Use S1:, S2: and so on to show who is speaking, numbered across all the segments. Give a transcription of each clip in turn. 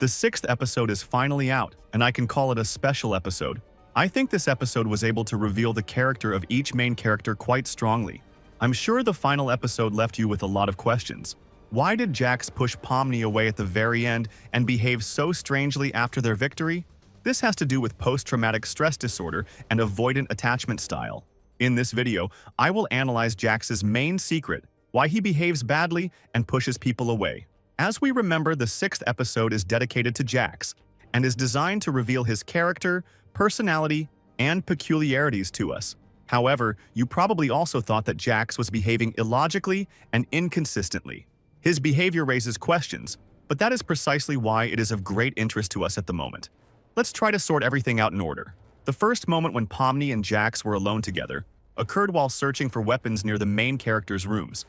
S1: The sixth episode is finally out, and I can call it a special episode. I think this episode was able to reveal the character of each main character quite strongly. I'm sure the final episode left you with a lot of questions. Why did Jax push Pomni away at the very end and behave so strangely after their victory? This has to do with post-traumatic stress disorder and avoidant attachment style. In this video, I will analyze Jax's main secret, why he behaves badly and pushes people away. As we remember, the sixth episode is dedicated to Jax and is designed to reveal his character, personality, and peculiarities to us. However, you probably also thought that Jax was behaving illogically and inconsistently. His behavior raises questions, but that is precisely why it is of great interest to us at the moment. Let's try to sort everything out in order. The first moment when Pomni and Jax were alone together occurred while searching for weapons near the main characters' rooms.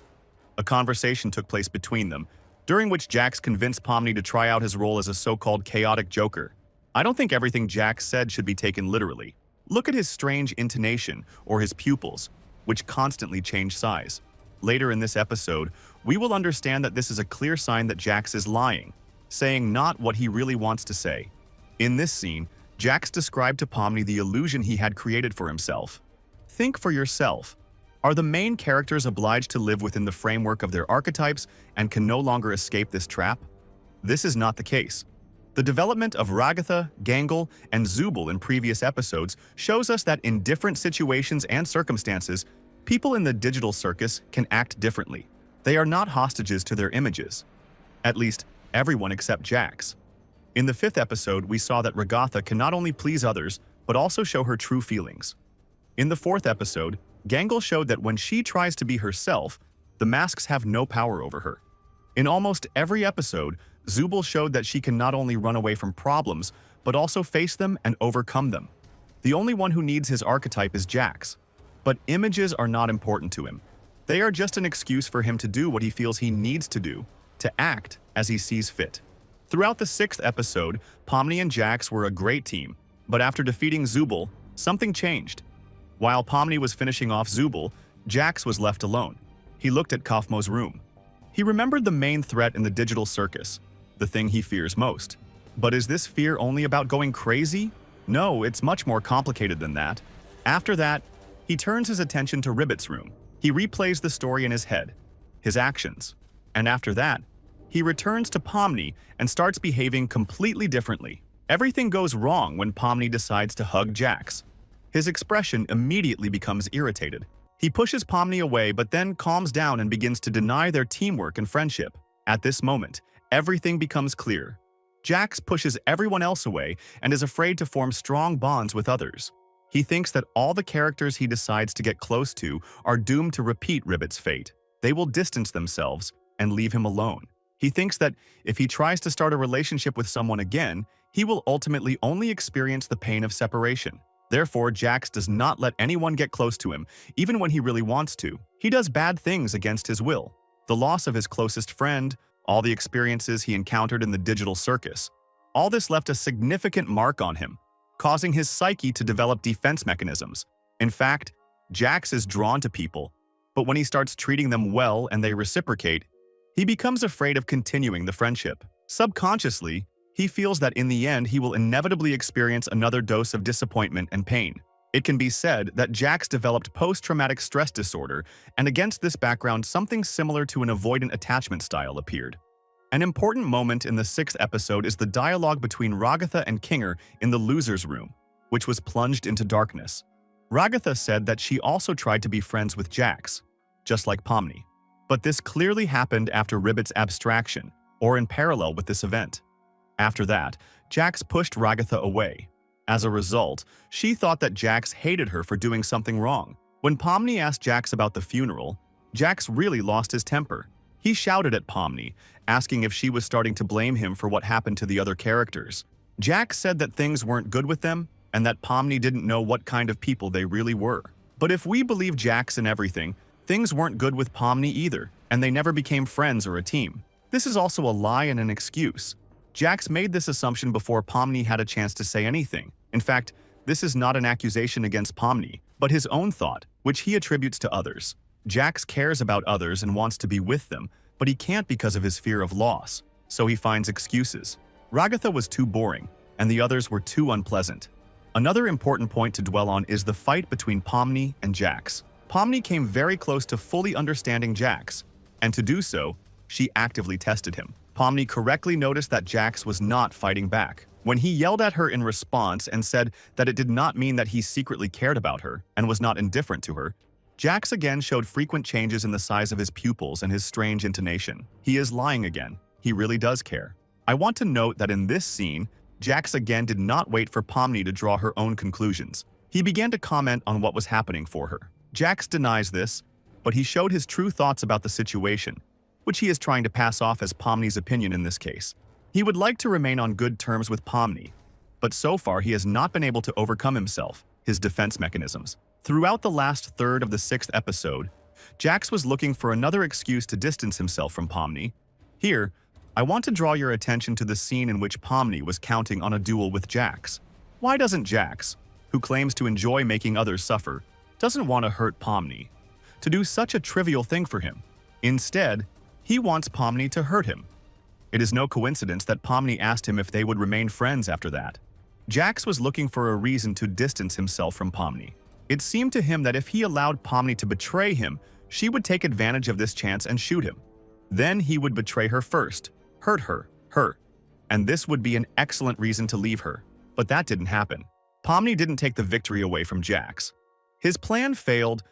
S1: A conversation took place between them, during which Jax convinced Pomni to try out his role as a so-called chaotic joker. I don't think everything Jax said should be taken literally. Look at his strange intonation or his pupils, which constantly change size. Later in this episode, we will understand that this is a clear sign that Jax is lying, saying not what he really wants to say. In this scene, Jax described to Pomni the illusion he had created for himself. Think for yourself. Are the main characters obliged to live within the framework of their archetypes and can no longer escape this trap? This is not the case. The development of Ragatha, Gangle, and Zubul in previous episodes shows us that in different situations and circumstances, people in the digital circus can act differently. They are not hostages to their images. At least, everyone except Jax. In the fifth episode, we saw that Ragatha can not only please others, but also show her true feelings. In the fourth episode, Gangle showed that when she tries to be herself, the masks have no power over her. In almost every episode, Zubul showed that she can not only run away from problems, but also face them and overcome them. The only one who needs his archetype is Jax. But images are not important to him. They are just an excuse for him to do what he feels he needs to do, to act as he sees fit. Throughout the sixth episode, Pomni and Jax were a great team, but after defeating Zubul, something changed. While Pomni was finishing off Zubul, Jax was left alone. He looked at Kaufmo's room. He remembered the main threat in the digital circus, the thing he fears most. But is this fear only about going crazy? No, it's much more complicated than that. After that, he turns his attention to Ribbit's room. He replays the story in his head, his actions. And after that, he returns to Pomni and starts behaving completely differently. Everything goes wrong when Pomni decides to hug Jax. His expression immediately becomes irritated. He pushes Pomni away but then calms down and begins to deny their teamwork and friendship. At this moment, everything becomes clear. Jax pushes everyone else away and is afraid to form strong bonds with others. He thinks that all the characters he decides to get close to are doomed to repeat Ribbit's fate. They will distance themselves and leave him alone. He thinks that if he tries to start a relationship with someone again, he will ultimately only experience the pain of separation. Therefore, Jax does not let anyone get close to him, even when he really wants to. He does bad things against his will. The loss of his closest friend, all the experiences he encountered in the digital circus, all this left a significant mark on him, causing his psyche to develop defense mechanisms. In fact, Jax is drawn to people, but when he starts treating them well and they reciprocate, he becomes afraid of continuing the friendship. Subconsciously, he feels that in the end he will inevitably experience another dose of disappointment and pain. It can be said that Jax developed post-traumatic stress disorder, and against this background something similar to an avoidant attachment style appeared. An important moment in the sixth episode is the dialogue between Ragatha and Kinger in the loser's room, which was plunged into darkness. Ragatha said that she also tried to be friends with Jax, just like Pomni. But this clearly happened after Ribbit's abstraction, or in parallel with this event. After that, Jax pushed Ragatha away. As a result, she thought that Jax hated her for doing something wrong. When Pomni asked Jax about the funeral, Jax really lost his temper. He shouted at Pomni, asking if she was starting to blame him for what happened to the other characters. Jax said that things weren't good with them, and that Pomni didn't know what kind of people they really were. But if we believe Jax and everything, things weren't good with Pomni either, and they never became friends or a team. This is also a lie and an excuse. Jax made this assumption before Pomni had a chance to say anything. In fact, this is not an accusation against Pomni, but his own thought, which he attributes to others. Jax cares about others and wants to be with them, but he can't because of his fear of loss, so he finds excuses. Ragatha was too boring, and the others were too unpleasant. Another important point to dwell on is the fight between Pomni and Jax. Pomni came very close to fully understanding Jax, and to do so, she actively tested him. Pomni correctly noticed that Jax was not fighting back. When he yelled at her in response and said that it did not mean that he secretly cared about her and was not indifferent to her, Jax again showed frequent changes in the size of his pupils and his strange intonation. He is lying again. He really does care. I want to note that in this scene, Jax again did not wait for Pomni to draw her own conclusions. He began to comment on what was happening for her. Jax denies this, but he showed his true thoughts about the situation, which he is trying to pass off as Pomni's opinion in this case. He would like to remain on good terms with Pomni, but so far he has not been able to overcome himself, his defense mechanisms. Throughout the last third of the 6th episode, Jax was looking for another excuse to distance himself from Pomni. Here, I want to draw your attention to the scene in which Pomni was counting on a duel with Jax. Why doesn't Jax, who claims to enjoy making others suffer, doesn't want to hurt Pomni, to do such a trivial thing for him? Instead, he wants Pomni to hurt him. It is no coincidence that Pomni asked him if they would remain friends after that. Jax was looking for a reason to distance himself from Pomni. It seemed to him that if he allowed Pomni to betray him, she would take advantage of this chance and shoot him. Then he would betray her first, hurt her, and this would be an excellent reason to leave her. But that didn't happen. Pomni didn't take the victory away from Jax. His plan failed,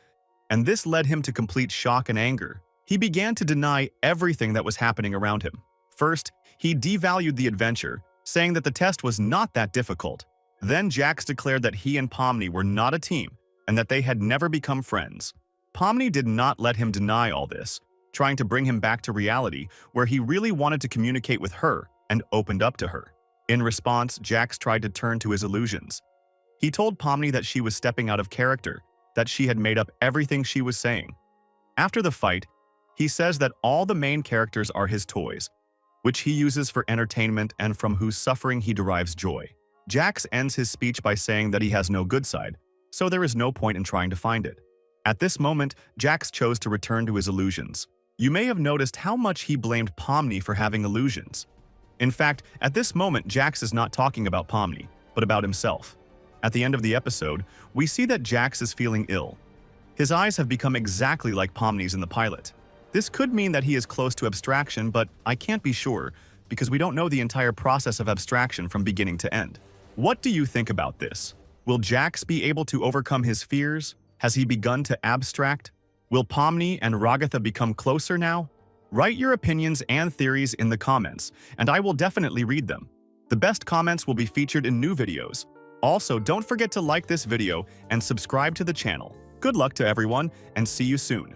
S1: and this led him to complete shock and anger. He began to deny everything that was happening around him. First, he devalued the adventure, saying that the test was not that difficult. Then Jax declared that he and Pomni were not a team and that they had never become friends. Pomni did not let him deny all this, trying to bring him back to reality where he really wanted to communicate with her and opened up to her. In response, Jax tried to turn to his illusions. He told Pomni that she was stepping out of character, that she had made up everything she was saying. After the fight, he says that all the main characters are his toys, which he uses for entertainment and from whose suffering he derives joy. Jax ends his speech by saying that he has no good side, so there is no point in trying to find it. At this moment, Jax chose to return to his illusions. You may have noticed how much he blamed Pomni for having illusions. In fact, at this moment, Jax is not talking about Pomni, but about himself. At the end of the episode, we see that Jax is feeling ill. His eyes have become exactly like Pomni's in the pilot. This could mean that he is close to abstraction, but I can't be sure because we don't know the entire process of abstraction from beginning to end. What do you think about this? Will Jax be able to overcome his fears? Has he begun to abstract? Will Pomni and Ragatha become closer now? Write your opinions and theories in the comments, and I will definitely read them. The best comments will be featured in new videos. Also, don't forget to like this video and subscribe to the channel. Good luck to everyone, and see you soon.